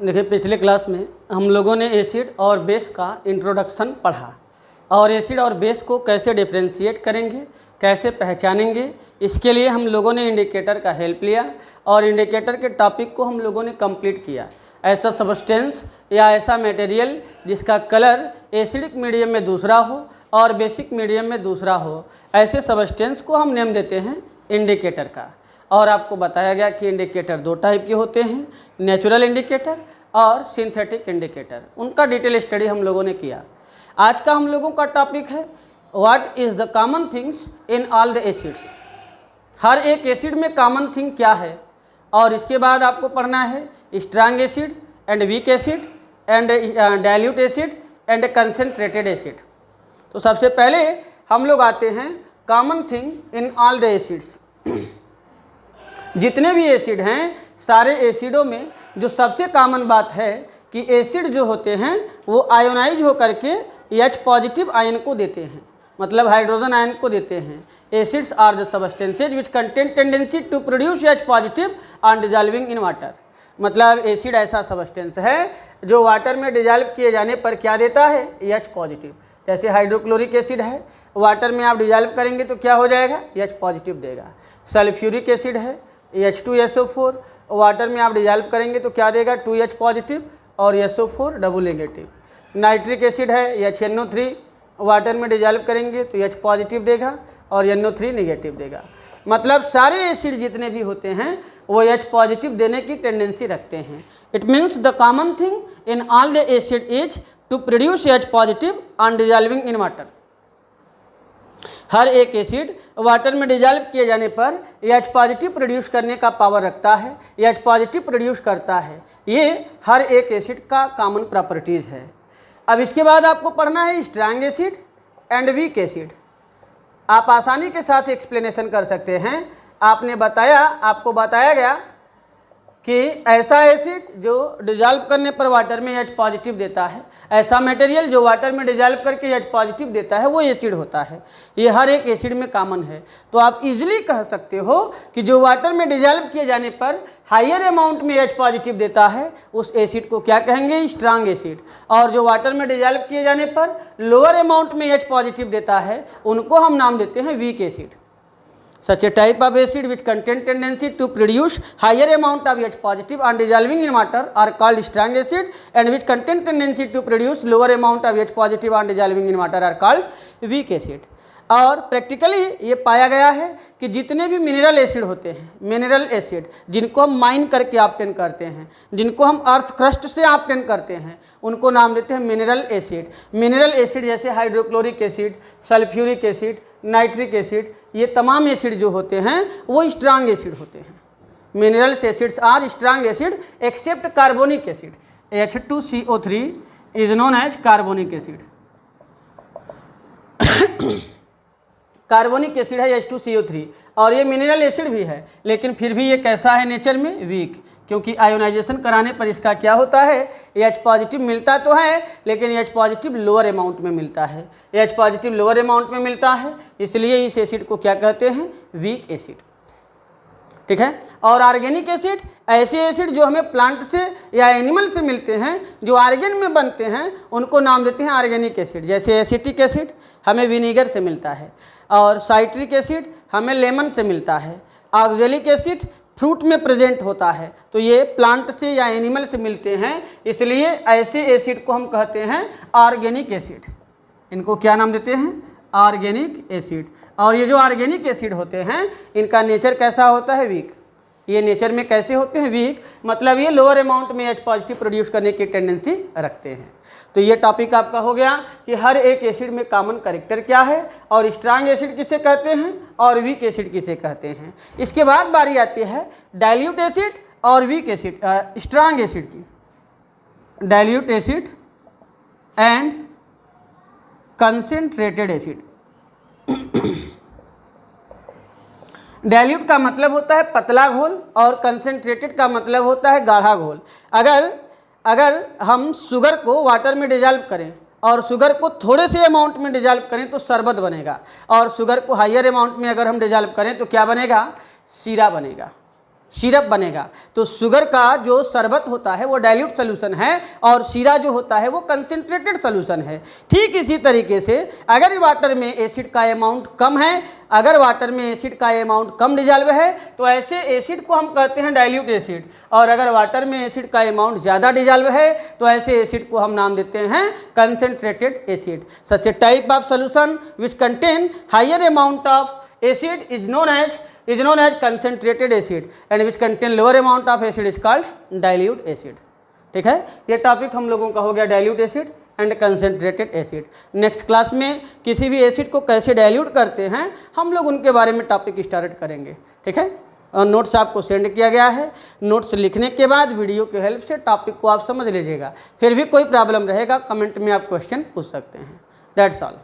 देखिए, पिछले क्लास में हम लोगों ने एसिड और बेस का इंट्रोडक्शन पढ़ा और एसिड और बेस को कैसे डिफ्रेंशिएट करेंगे, कैसे पहचानेंगे, इसके लिए हम लोगों ने इंडिकेटर का हेल्प लिया और इंडिकेटर के टॉपिक को हम लोगों ने कंप्लीट किया। ऐसा सब्सटेंस या ऐसा मटेरियल जिसका कलर एसिडिक मीडियम में दूसरा हो और बेसिक मीडियम में दूसरा हो, ऐसे सब्सटेंस को हम नेम देते हैं इंडिकेटर का। और आपको बताया गया कि इंडिकेटर दो टाइप के होते हैं, नेचुरल इंडिकेटर और सिंथेटिक इंडिकेटर। उनका डिटेल स्टडी हम लोगों ने किया। आज का हम लोगों का टॉपिक है what is the common things in all the acids. हर एक एसिड में कॉमन थिंग क्या है, और इसके बाद आपको पढ़ना है strong acid and weak acid and dilute acid and concentrated acid. तो सबसे पहले हम लोग आते हैं common thing in all the acids. जितने भी एसिड हैं, सारे एसिडों में जो सबसे कॉमन बात है कि एसिड जो होते हैं वो आयोनाइज होकर के H पॉजिटिव आयन को देते हैं, मतलब हाइड्रोजन आयन को देते हैं। Acids are the substances which contain tendency to produce H positive on dissolving in water. मतलब एसिड ऐसा सबस्टेंस है जो वाटर में डिजॉल्व किए जाने पर क्या देता है, H पॉजिटिव। जैसे हाइड्रोक्लोरिक एसिड है, वाटर में आप डिजॉल्व करेंगे तो क्या हो जाएगा, H पॉजिटिव देगा। सल्फ्यूरिक एसिड है H2SO4, वाटर में आप डिजॉल्व करेंगे तो क्या देगा, 2H पॉजिटिव और SO4 double negative. Nitric acid है HNO3, वाटर में डिजॉल्व करेंगे तो H पॉजिटिव देगा और NO3 नेगेटिव देगा। मतलब सारे एसिड जितने भी होते हैं वो H पॉजिटिव देने की टेंडेंसी रखते हैं। It means the common thing in all the acid is to produce H positive on dissolving in water. हर एक एसिड वाटर में डिजॉल्व किए जाने पर H पॉजिटिव प्रोड्यूस करने का पावर रखता है, H पॉजिटिव प्रोड्यूस करता है। ये हर एक एसिड का कॉमन प्रॉपर्टीज़ है। अब इसके बाद आपको पढ़ना है strong acid and weak acid. आप आसानी के साथ एक्सप्लेनेशन कर सकते हैं। आपको बताया गया कि ऐसा एसिड जो डिजॉल्व करने पर वाटर में H पॉजिटिव देता है, ऐसा मटेरियल जो वाटर में डिजॉल्व करके H पॉजिटिव देता है, वो एसिड होता है। ये हर एक एसिड में कॉमन है। तो आप इजीली कह सकते हो कि जो वाटर में डिजॉल्व किए जाने पर हायर अमाउंट में H पॉजिटिव देता है, उस एसिड को क्या कहेंगे, स्ट्रांग एसिड। और जो वाटर में डिजॉल्व किए जाने पर लोअर अमाउंट में H पॉजिटिव देता है, उनको हम नाम देते हैं weak acid. Such a type of acid which contain tendency to produce higher amount of H positive on dissolving in water are called strong acid, and which contain tendency to produce lower amount of H positive on dissolving in water are called weak acid. और practically ये पाया गया है कि जितने भी mineral acid होते हैं, मिनरल एसिड जिनको हम माइन करके ऑब्टेन करते हैं, जिनको हम अर्थ क्रस्ट से ऑब्टेन करते हैं, उनको नाम देते हैं मिनरल एसिड। मिनरल एसिड जैसे hydrochloric acid, sulphuric acid, nitric acid, ये तमाम एसिड जो होते हैं वो स्ट्रांग एसिड होते हैं। Minerals acids are strong acid except carbonic acid. H2CO3 is known as carbonic acid. Carbonic acid है H2CO3 और ये मिनरल एसिड भी है, लेकिन फिर भी ये कैसा है नेचर में, वीक। क्योंकि आयोनाइजेशन कराने पर इसका क्या होता है, H पॉजिटिव मिलता तो है, लेकिन H पॉजिटिव लोअर अमाउंट में मिलता है। H पॉजिटिव लोअर अमाउंट में मिलता है, इसलिए इस एसिड को क्या कहते हैं, वीक एसिड। ठीक है। और ऑर्गेनिक एसिड ऐसे एसिड जो हमें प्लांट से या एनिमल से मिलते हैं, जो ऑर्गेन में बनते हैं, उनको नाम देते हैं ऑर्गेनिक एसिड। जैसे एसिटिक एसिड हमें विनीगर से मिलता है, और साइट्रिक एसिड हमें लेमन से मिलता है। ऑक्जेलिक एसिड फ्रूट में प्रेजेंट होता है, तो ये प्लांट से या एनिमल से मिलते हैं, इसलिए ऐसे एसिड को हम कहते हैं ऑर्गेनिक एसिड। इनको क्या नाम देते हैं, ऑर्गेनिक एसिड। और ये जो ऑर्गेनिक एसिड होते हैं, इनका नेचर कैसा होता है, वीक। ये नेचर में कैसे होते हैं, वीक। मतलब ये लोअर अमाउंट में H पॉजिटिव प्रोड्यूस करने की टेंडेंसी रखते हैं। तो ये टॉपिक आपका हो गया कि हर एक एसिड में कॉमन कैरेक्टर क्या है, और स्ट्रांग एसिड किसे कहते हैं और वीक एसिड किसे कहते हैं। इसके बाद बारी आती है डाइल्यूट एसिड और वीक एसिड, स्ट्रांग एसिड की। Dilute acid and concentrated acid. Dilute का मतलब होता है पतला घोल और कंसंट्रेटेड का मतलब होता है गाढ़ा घोल। अगर हम शुगर को वाटर में डिजॉल्व करें और शुगर को थोड़े से अमाउंट में डिजॉल्व करें तो शरबत बनेगा, और शुगर को हायर अमाउंट में अगर हम डिजॉल्व करें तो क्या बनेगा, शीरा बनेगा। सिरप बनेगा। तो शुगर का जो शरबत होता है वो डाइल्यूट सोल्यूशन है और शीरा जो होता है वो कंसंट्रेटेड सोल्यूशन है। ठीक इसी तरीके से अगर वाटर में एसिड का अमाउंट कम है, अगर वाटर में एसिड का अमाउंट कम डिजॉल्व है तो ऐसे एसिड को हम कहते हैं डाइल्यूट एसिड, और अगर वाटर में एसिड का अमाउंट ज़्यादा डिजॉल्व है तो ऐसे एसिड को हम नाम देते हैं concentrated acid. Such a type of solution which contain higher amount of acid is known as concentrated acid and which contain lower amount of acid is called dilute acid। ठीक है, ये टॉपिक हम लोगों का हो गया dilute acid and concentrated acid. Next class में किसी भी एसिड को कैसे डाइल्यूट करते हैं हम लोग उनके बारे में टॉपिक स्टार्ट करेंगे। ठीक है, और नोट्स आपको सेंड किया गया है। नोट्स लिखने के बाद वीडियो की हेल्प से टॉपिक को आप समझ लीजिएगा। फिर भी कोई प्रॉब्लम रहेगा कमेंट में आप क्वेश्चन पूछ सकते हैं। That's all.